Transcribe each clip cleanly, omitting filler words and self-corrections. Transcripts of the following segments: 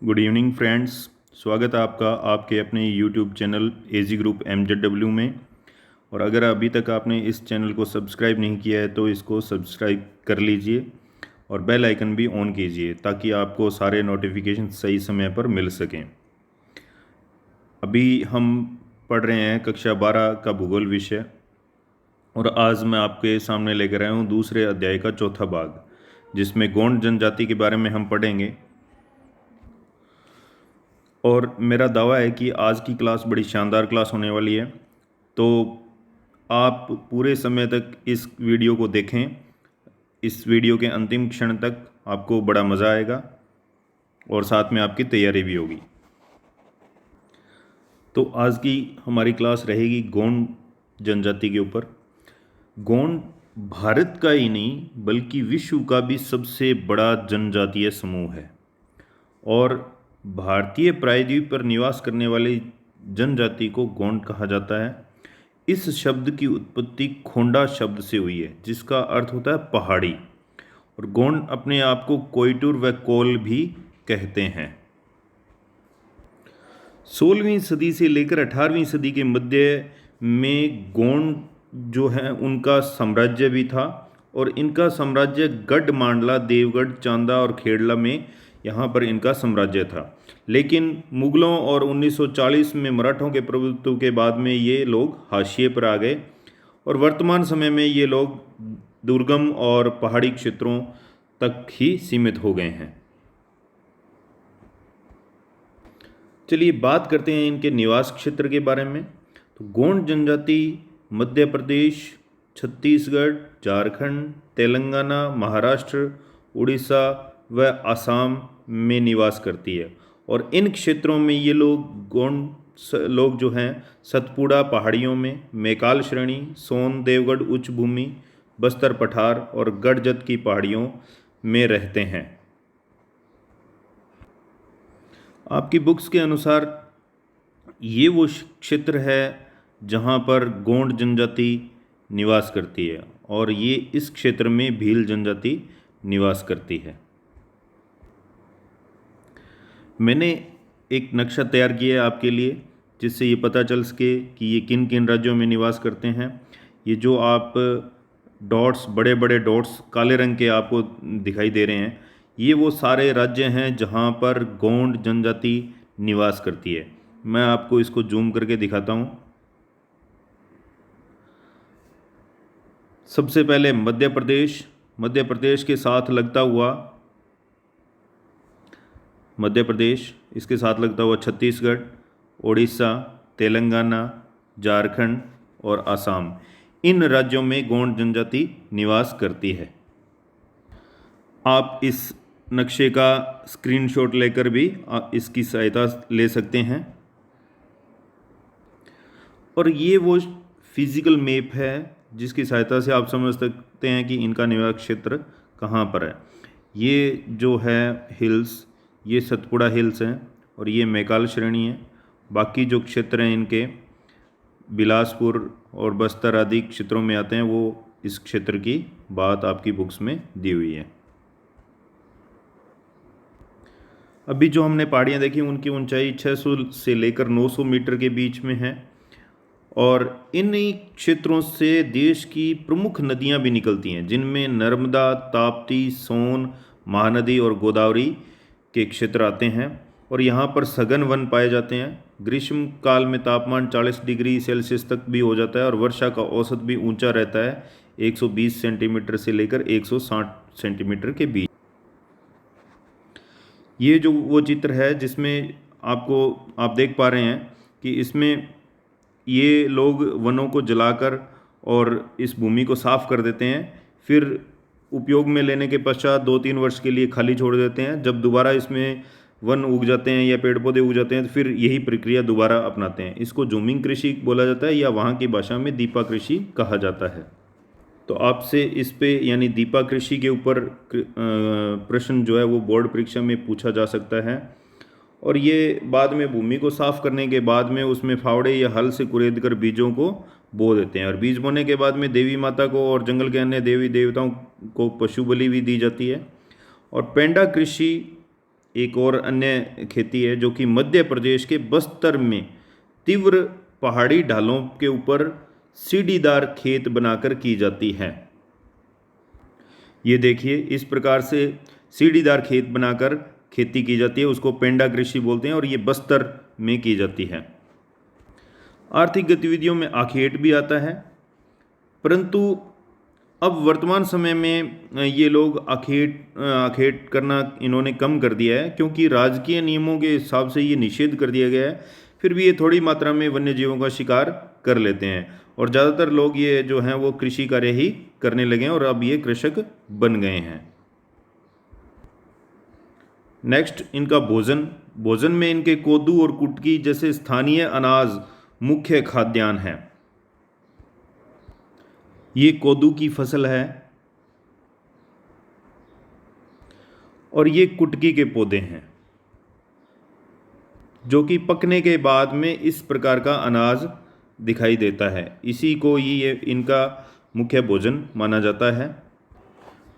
Good evening friends. स्वागत है आपका आपके अपने YouTube channel AG group MZW में। और अगर अभी तक आपने इस चैनल को सब्सक्राइब नहीं किया है तो इसको सब्सक्राइब कर लीजिए और बेल आइकन भी ऑन कीजिए ताकि आपको सारे नोटिफिकेशन सही समय पर मिल सकें। अभी हम पढ़ रहे हैं कक्षा 12 का भूगोल विषय और आज मैं आपके सामने लेकर आया हूँ दूसरे अध्याय का चौथा भाग, जिसमें गोंड जनजाति के बारे में हम पढ़ेंगे। और मेरा दावा है कि आज की क्लास बड़ी शानदार क्लास होने वाली है, तो आप पूरे समय तक इस वीडियो को देखें। इस वीडियो के अंतिम क्षण तक आपको बड़ा मज़ा आएगा और साथ में आपकी तैयारी भी होगी। तो आज की हमारी क्लास रहेगी गोंड जनजाति के ऊपर। गोंड भारत का ही नहीं बल्कि विश्व का भी सबसे बड़ा जनजातीय समूह है और भारतीय प्रायद्वीप पर निवास करने वाली जनजाति को गोंड कहा जाता है। इस शब्द की उत्पत्ति खोंडा शब्द से हुई है जिसका अर्थ होता है पहाड़ी, और गोंड अपने आप को कोयटुर व कोल भी कहते हैं। 16वीं सदी से लेकर 18वीं सदी के मध्य में गोंड जो है उनका साम्राज्य भी था और इनका साम्राज्य गढ़ मांडला, देवगढ़, चांदा और खेड़ला में यहाँ पर इनका साम्राज्य था। लेकिन मुगलों और 1940 में मराठों के प्रभुत्व के बाद में ये लोग हाशिए पर आ गए और वर्तमान समय में ये लोग दुर्गम और पहाड़ी क्षेत्रों तक ही सीमित हो गए हैं। चलिए बात करते हैं इनके निवास क्षेत्र के बारे में। तो गोंड जनजाति मध्य प्रदेश, छत्तीसगढ़, झारखंड, तेलंगाना, महाराष्ट्र, उड़ीसा व असम में निवास करती है। और इन क्षेत्रों में ये लोग गोंड लोग जो हैं सतपुड़ा पहाड़ियों में, मैकाल श्रेणी, सोन देवगढ़ उच्च भूमि, बस्तर पठार और गढ़जत की पहाड़ियों में रहते हैं। आपकी बुक्स के अनुसार ये वो क्षेत्र है जहाँ पर गोंड जनजाति निवास करती है और ये इस क्षेत्र में भील जनजाति निवास करती है। मैंने एक नक्शा तैयार किया है आपके लिए जिससे ये पता चल सके कि ये किन किन राज्यों में निवास करते हैं। ये जो आप डॉट्स, बड़े बड़े डॉट्स काले रंग के आपको दिखाई दे रहे हैं, ये वो सारे राज्य हैं जहाँ पर गोंड जनजाति निवास करती है। मैं आपको इसको जूम करके दिखाता हूँ। सबसे पहले मध्य प्रदेश, मध्य प्रदेश के साथ लगता हुआ मध्य प्रदेश, इसके साथ लगता हुआ छत्तीसगढ़, उड़ीसा, तेलंगाना, झारखंड और असम। इन राज्यों में गोंड जनजाति निवास करती है। आप इस नक्शे का स्क्रीनशॉट लेकर भी इसकी सहायता ले सकते हैं। और ये वो फिजिकल मैप है जिसकी सहायता से आप समझ सकते हैं कि इनका निवास क्षेत्र कहाँ पर है। ये जो है हिल्स, ये सतपुड़ा हिल्स हैं और ये मैकाल श्रेणी है। बाकी जो क्षेत्र हैं इनके बिलासपुर और बस्तर आदि क्षेत्रों में आते हैं, वो इस क्षेत्र की बात आपकी बुक्स में दी हुई है। अभी जो हमने पहाड़ियाँ देखी उनकी ऊंचाई 600 से लेकर 900 मीटर के बीच में है और इन क्षेत्रों से देश की प्रमुख नदियाँ भी निकलती हैं जिनमें नर्मदा, ताप्ती, सोन, महानदी और गोदावरी के क्षेत्र आते हैं। और यहाँ पर सघन वन पाए जाते हैं। ग्रीष्म काल में तापमान 40 डिग्री सेल्सियस तक भी हो जाता है और वर्षा का औसत भी ऊंचा रहता है 120 सेंटीमीटर से लेकर 160 सेंटीमीटर के बीच। ये जो वो चित्र है जिसमें आप देख पा रहे हैं कि इसमें ये लोग वनों को जलाकर और इस भूमि को साफ कर देते हैं, फिर उपयोग में लेने के पश्चात 2-3 वर्ष के लिए खाली छोड़ देते हैं। जब दोबारा इसमें वन उग जाते हैं या पेड़ पौधे उग जाते हैं तो फिर यही प्रक्रिया दोबारा अपनाते हैं। इसको जूमिंग कृषि बोला जाता है या वहाँ की भाषा में दीपा कृषि कहा जाता है। तो आपसे इस पे यानी दीपा कृषि के ऊपर प्रश्न जो है वो बोर्ड परीक्षा में पूछा जा सकता है। और ये बाद में भूमि को साफ करने के बाद में उसमें फावड़े या हल से कुरेद कर बीजों को बो देते हैं और बीज बोने के बाद में देवी माता को और जंगल के अन्य देवी देवताओं को पशु बलि भी दी जाती है। और पेंडा कृषि एक और अन्य खेती है जो कि मध्य प्रदेश के बस्तर में तीव्र पहाड़ी ढालों के ऊपर सीढ़ीदार खेत बनाकर की जाती है। ये देखिए, इस प्रकार से सीढ़ीदार खेत बनाकर खेती की जाती है, उसको पेंडा कृषि बोलते हैं और ये बस्तर में की जाती है। आर्थिक गतिविधियों में आखेट भी आता है, परंतु अब वर्तमान समय में ये लोग आखेट करना इन्होंने कम कर दिया है, क्योंकि राजकीय नियमों के हिसाब से ये निषेध कर दिया गया है। फिर भी ये थोड़ी मात्रा में वन्य जीवों का शिकार कर लेते हैं और ज़्यादातर लोग ये जो हैं वो कृषि कार्य ही करने लगे हैं और अब ये कृषक बन गए हैं। नेक्स्ट, इनका भोजन में इनके कोदू और कुटकी जैसे स्थानीय अनाज मुख्य खाद्यान्न है। ये कोदू की फसल है और ये कुटकी के पौधे हैं जो कि पकने के बाद में इस प्रकार का अनाज दिखाई देता है। इसी को ये इनका मुख्य भोजन माना जाता है।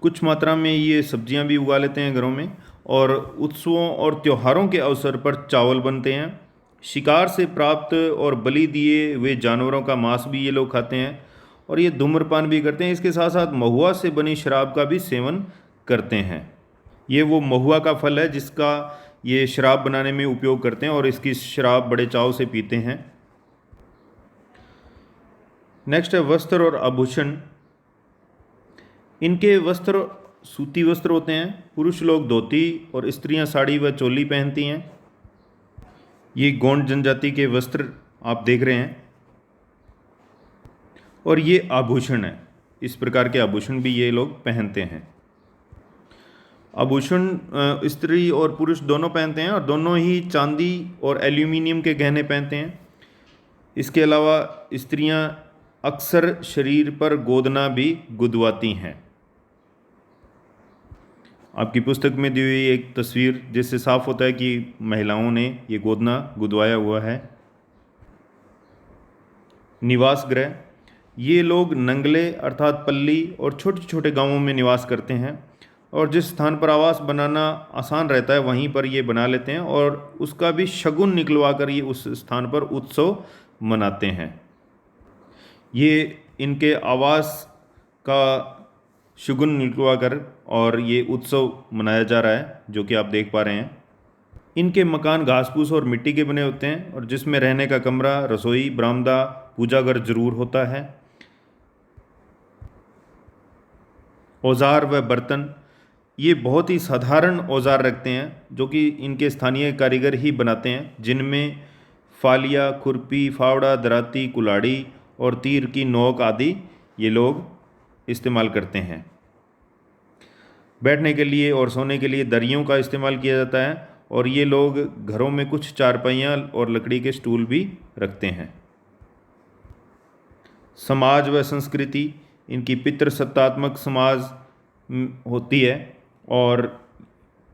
कुछ मात्रा में ये सब्जियां भी उगा लेते हैं घरों में और उत्सवों और त्योहारों के अवसर पर चावल बनते हैं। शिकार से प्राप्त और बलि दिए हुए जानवरों का मांस भी ये लोग खाते हैं और ये धूम्रपान भी करते हैं। इसके साथ साथ महुआ से बनी शराब का भी सेवन करते हैं। ये वो महुआ का फल है जिसका ये शराब बनाने में उपयोग करते हैं और इसकी शराब बड़े चाव से पीते हैं। नेक्स्ट है वस्त्र और आभूषण। इनके वस्त्र सूती वस्त्र होते हैं। पुरुष लोग धोती और स्त्रियां साड़ी व चोली पहनती हैं। ये गोंड जनजाति के वस्त्र आप देख रहे हैं और ये आभूषण है। इस प्रकार के आभूषण भी ये लोग पहनते हैं। आभूषण स्त्री और पुरुष दोनों पहनते हैं और दोनों ही चांदी और एल्यूमिनियम के गहने पहनते हैं। इसके अलावा स्त्रियां अक्सर शरीर पर गोदना भी गुदवाती हैं। आपकी पुस्तक में दी हुई एक तस्वीर जिससे साफ होता है कि महिलाओं ने ये गोदना गुदवाया हुआ है। निवास गृह। ये लोग नंगले अर्थात पल्ली और छोटे छोटे गांवों में निवास करते हैं और जिस स्थान पर आवास बनाना आसान रहता है वहीं पर ये बना लेते हैं और उसका भी शगुन निकलवा कर ये उस स्थान पर उत्सव मनाते हैं। ये इनके आवास का शगुन निकलवा कर और ये उत्सव मनाया जा रहा है जो कि आप देख पा रहे हैं। इनके मकान घास फूस और मिट्टी के बने होते हैं और जिसमें रहने का कमरा, रसोई, बरामदा, पूजाघर जरूर होता है। औजार व बर्तन। ये बहुत ही साधारण औजार रखते हैं जो कि इनके स्थानीय कारीगर ही बनाते हैं, जिनमें फालिया, खुरपी, फावड़ा, दराती, कुल्हाड़ी और तीर की नोक आदि ये लोग इस्तेमाल करते हैं। बैठने के लिए और सोने के लिए दरियों का इस्तेमाल किया जाता है और ये लोग घरों में कुछ चारपाइयाँ और लकड़ी के स्टूल भी रखते हैं। समाज व संस्कृति। इनकी पितृसत्तात्मक समाज होती है और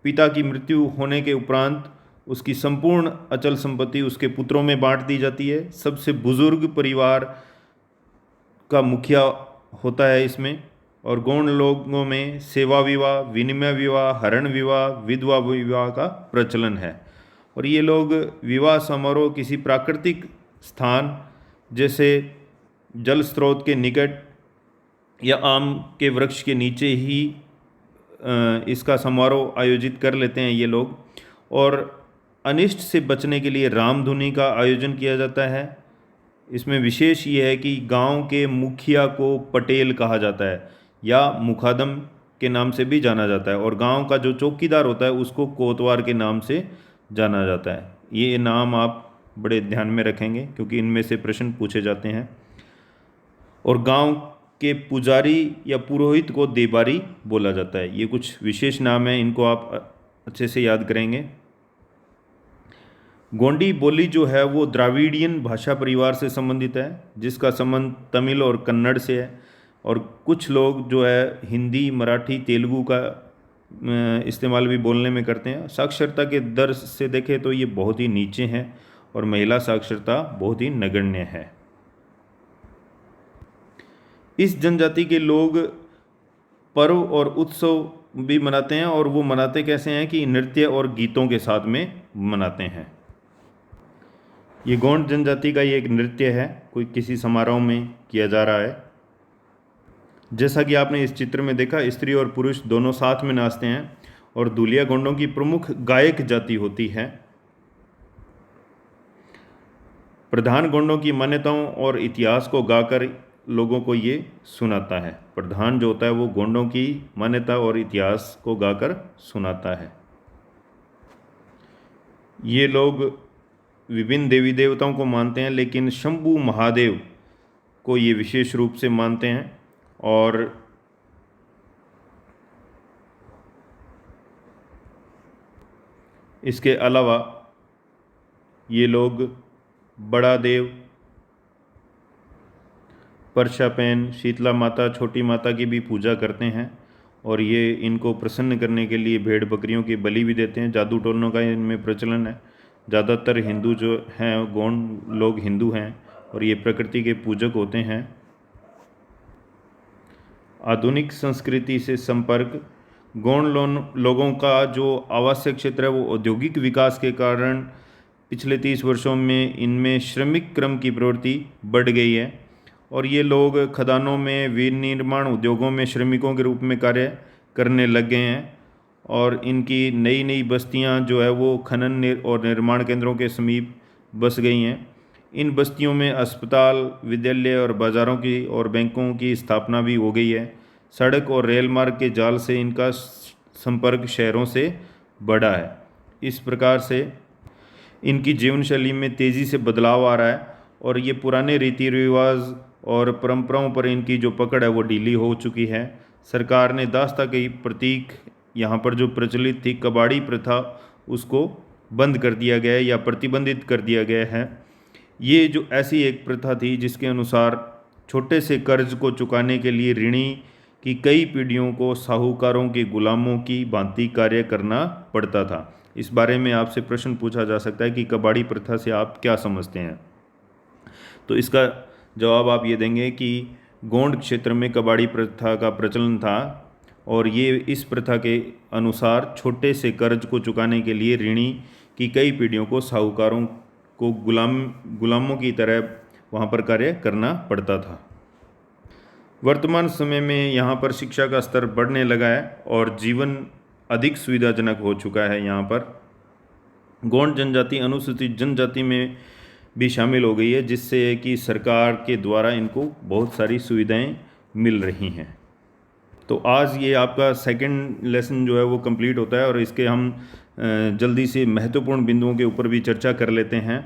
पिता की मृत्यु होने के उपरांत उसकी संपूर्ण अचल संपत्ति उसके पुत्रों में बांट दी जाती है। सबसे बुजुर्ग परिवार का मुखिया होता है इसमें और गौण लोगों में सेवा विवाह, विनिमय विवाह, हरण विवाह, विधवा विवाह का प्रचलन है और ये लोग विवाह समारोह किसी प्राकृतिक स्थान जैसे जल स्रोत के निकट या आम के वृक्ष के नीचे ही इसका समारोह आयोजित कर लेते हैं ये लोग। और अनिष्ट से बचने के लिए रामधुनी का आयोजन किया जाता है। इसमें विशेष ये है कि गांव के मुखिया को पटेल कहा जाता है या मुखादम के नाम से भी जाना जाता है और गांव का जो चौकीदार होता है उसको कोतवार के नाम से जाना जाता है। ये नाम आप बड़े ध्यान में रखेंगे क्योंकि इनमें से प्रश्न पूछे जाते हैं। और गांव के पुजारी या पुरोहित को देबारी बोला जाता है। ये कुछ विशेष नाम है, इनको आप अच्छे से याद करेंगे। गोंडी बोली जो है वो द्राविडियन भाषा परिवार से संबंधित है जिसका संबंध तमिल और कन्नड़ से है और कुछ लोग जो है हिंदी, मराठी, तेलुगु का इस्तेमाल भी बोलने में करते हैं। साक्षरता के दर से देखें तो ये बहुत ही नीचे हैं और महिला साक्षरता बहुत ही नगण्य है। इस जनजाति के लोग पर्व और उत्सव भी मनाते हैं, और वो मनाते कैसे हैं कि नृत्य और गीतों के साथ में मनाते हैं। ये गोंड जनजाति का ये एक नृत्य है, कोई किसी समारोह में किया जा रहा है। जैसा कि आपने इस चित्र में देखा, स्त्री और पुरुष दोनों साथ में नाचते हैं, और दुलिया गोंडों की प्रमुख गायक जाति होती है। प्रधान गोंडों की मान्यताओं और इतिहास को गाकर लोगों को ये सुनाता है। प्रधान जो होता है वो गोंडों की मान्यता और इतिहास को गाकर सुनाता है। ये लोग विभिन्न देवी देवताओं को मानते हैं, लेकिन शंभू महादेव को ये विशेष रूप से मानते हैं। और इसके अलावा ये लोग बड़ा देव, परशापेन, शीतला माता, छोटी माता की भी पूजा करते हैं, और ये इनको प्रसन्न करने के लिए भेड़ बकरियों की बलि भी देते हैं। जादू टोनों का इनमें प्रचलन है। ज़्यादातर हिंदू जो हैं, गोंड लोग हिंदू हैं, और ये प्रकृति के पूजक होते हैं। आधुनिक संस्कृति से संपर्क। गोंड लोगों का जो आवासीय क्षेत्र है वो औद्योगिक विकास के कारण पिछले 30 वर्षों में इनमें श्रमिक क्रम की प्रवृत्ति बढ़ गई है, और ये लोग खदानों में, विनिर्माण उद्योगों में श्रमिकों के रूप में कार्य करने लग गए हैं। और इनकी नई नई बस्तियां जो है वो खनन और निर्माण केंद्रों के समीप बस गई हैं। इन बस्तियों में अस्पताल, विद्यालय और बाज़ारों की और बैंकों की स्थापना भी हो गई है। सड़क और रेल मार्ग के जाल से इनका संपर्क शहरों से बढ़ा है। इस प्रकार से इनकी जीवन शैली में तेज़ी से बदलाव आ रहा है, और ये पुराने रीति रिवाज और परंपराओं पर इनकी जो पकड़ है वो ढीली हो चुकी है। सरकार ने दास्ता के प्रतीक यहाँ पर जो प्रचलित थी कबाड़ी प्रथा, उसको बंद कर दिया गया है या प्रतिबंधित कर दिया गया है। ये जो ऐसी एक प्रथा थी जिसके अनुसार छोटे से कर्ज को चुकाने के लिए ऋणी की कई पीढ़ियों को साहूकारों के गुलामों की भांति कार्य करना पड़ता था। इस बारे में आपसे प्रश्न पूछा जा सकता है कि कबाड़ी प्रथा से आप क्या समझते हैं। तो इसका जवाब आप ये देंगे कि गोंड क्षेत्र में कबाड़ी प्रथा का प्रचलन था, और ये इस प्रथा के अनुसार छोटे से कर्ज को चुकाने के लिए ऋणी की कई पीढ़ियों को साहूकारों को गुलामों की तरह वहाँ पर कार्य करना पड़ता था। वर्तमान समय में यहाँ पर शिक्षा का स्तर बढ़ने लगा है और जीवन अधिक सुविधाजनक हो चुका है। यहाँ पर गोंड जनजाति अनुसूचित जनजाति में भी शामिल हो गई है, जिससे कि सरकार के द्वारा इनको बहुत सारी सुविधाएं मिल रही हैं। तो आज ये आपका सेकंड लेसन जो है वो कंप्लीट होता है, और इसके हम जल्दी से महत्वपूर्ण बिंदुओं के ऊपर भी चर्चा कर लेते हैं।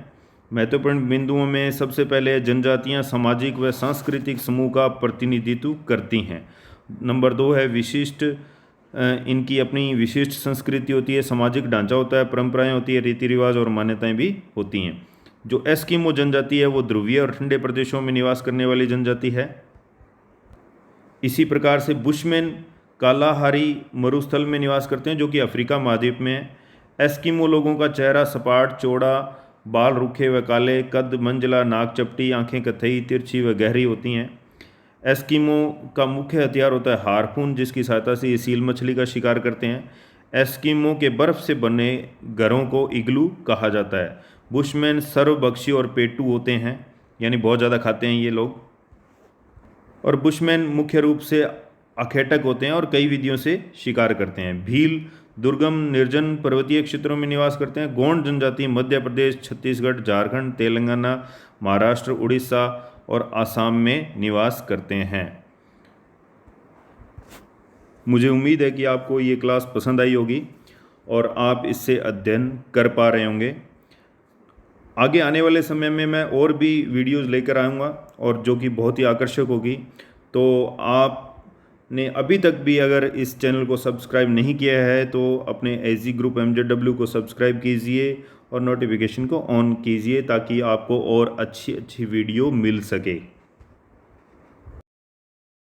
महत्वपूर्ण बिंदुओं में सबसे पहले जनजातियां सामाजिक व सांस्कृतिक समूह का प्रतिनिधित्व करती हैं। नंबर 2 है विशिष्ट, इनकी अपनी विशिष्ट संस्कृति होती है, सामाजिक ढांचा होता है, परंपराएं होती है, रीति रिवाज और मान्यताएं भी होती हैं। जो एस्किमो जनजाति है वो ध्रुवीय और ठंडे प्रदेशों में निवास करने वाली जनजाति है। इसी प्रकार से बुशमैन कालाहारी मरुस्थल में निवास करते हैं, जो कि अफ्रीका महाद्वीप में है। एस्किमो लोगों का चेहरा सपाट, चौड़ा, बाल रूखे व काले, कद मंझला, नाक चपटी, आंखें कथई, तिरछी व गहरी होती हैं। एस्किमो का मुख्य हथियार होता है हार्पून, जिसकी सहायता से ये सील मछली का शिकार करते हैं। एस्किमो के बर्फ़ से बने घरों को इग्लू कहा जाता है। बुशमैन सर्वभक्षी और पेटू होते हैं, यानी बहुत ज़्यादा खाते हैं ये लोग। और बुशमैन मुख्य रूप से अखेटक होते हैं और कई विधियों से शिकार करते हैं। भील दुर्गम निर्जन पर्वतीय क्षेत्रों में निवास करते हैं। गोंड जनजाति मध्य प्रदेश, छत्तीसगढ़, झारखंड, तेलंगाना, महाराष्ट्र, उड़ीसा और आसाम में निवास करते हैं। मुझे उम्मीद है कि आपको ये क्लास पसंद आई होगी और आप इससे अध्ययन कर पा रहे होंगे। आगे आने वाले समय में मैं और भी वीडियोज़ लेकर आऊँगा, और जो कि बहुत ही आकर्षक होगी। तो आपने अभी तक भी अगर इस चैनल को सब्सक्राइब नहीं किया है तो अपने एजी ग्रुप MJW को सब्सक्राइब कीजिए और नोटिफिकेशन को ऑन कीजिए, ताकि आपको और अच्छी वीडियो मिल सके।